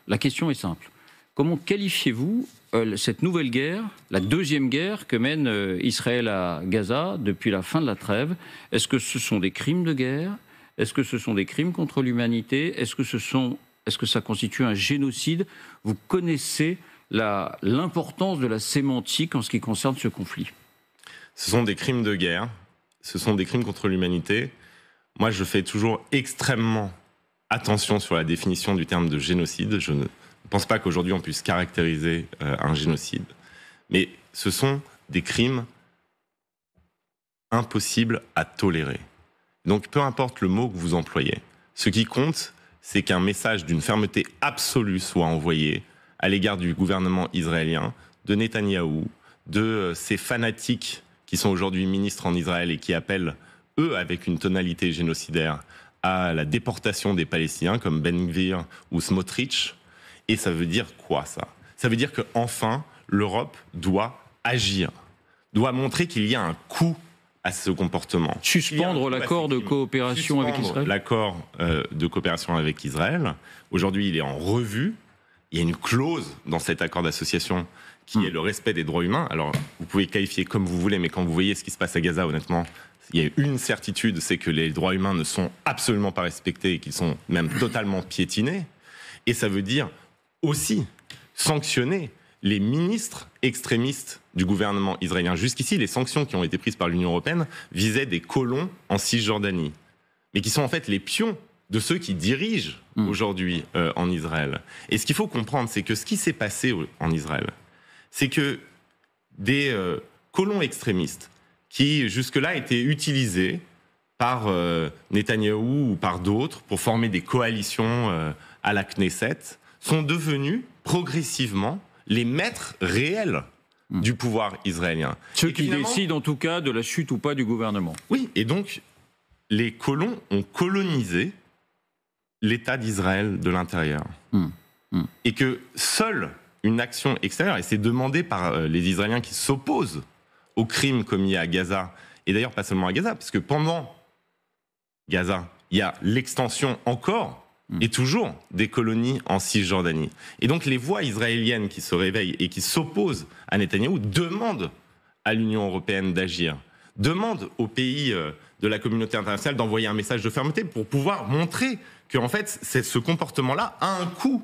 La question est simple. Comment qualifiez-vous cette nouvelle guerre, la deuxième guerre que mène Israël à Gaza depuis la fin de la trêve? Est-ce que ce sont des crimes de guerre? Est-ce que ce sont des crimes contre l'humanité? Est-ce que ça constitue un génocide? Vous connaissez l'importance de la sémantique en ce qui concerne ce conflit. Ce sont des crimes de guerre, ce sont des crimes contre l'humanité. Moi, je fais toujours extrêmement attention sur la définition du terme de génocide. Je ne pense pas qu'aujourd'hui on puisse caractériser un génocide. Mais ce sont des crimes impossibles à tolérer. Donc peu importe le mot que vous employez, ce qui compte, c'est qu'un message d'une fermeté absolue soit envoyé à l'égard du gouvernement israélien, de Netanyahou, de ces fanatiques qui sont aujourd'hui ministres en Israël et qui appellent, eux, avec une tonalité génocidaire, à la déportation des Palestiniens, comme Ben Gvir ou Smotrich. Et ça veut dire quoi, ça? Ça veut dire qu'enfin, l'Europe doit agir, doit montrer qu'il y a un coût à ce comportement. Suspendre l'accord de coopération avec Israël? L'accord de coopération avec Israël. Aujourd'hui, il est en revue. Il y a une clause dans cet accord d'association qui est le respect des droits humains. Alors, vous pouvez qualifier comme vous voulez, mais quand vous voyez ce qui se passe à Gaza, honnêtement, il y a une certitude, c'est que les droits humains ne sont absolument pas respectés et qu'ils sont même totalement piétinés. Et ça veut dire aussi sanctionner les ministres extrémistes du gouvernement israélien. Jusqu'ici, les sanctions qui ont été prises par l'Union européenne visaient des colons en Cisjordanie, mais qui sont en fait les pions de ceux qui dirigent aujourd'hui en Israël. Et ce qu'il faut comprendre, c'est que ce qui s'est passé en Israël, c'est que des colons extrémistes qui jusque-là étaient utilisés par Netanyahou ou par d'autres pour former des coalitions à la Knesset, sont devenus progressivement les maîtres réels du pouvoir israélien. Ceux qui décident en tout cas de la chute ou pas du gouvernement. Oui, et donc les colons ont colonisé l'État d'Israël de l'intérieur. Et que seule une action extérieure, et c'est demandé par les Israéliens qui s'opposent aux crimes commis à Gaza, et d'ailleurs pas seulement à Gaza, parce que pendant Gaza, il y a l'extension encore et toujours des colonies en Cisjordanie. Et donc les voix israéliennes qui se réveillent et qui s'opposent à Netanyahou demandent à l'Union européenne d'agir, demandent aux pays de la communauté internationale d'envoyer un message de fermeté pour pouvoir montrer que en fait, ce comportement-là a un coût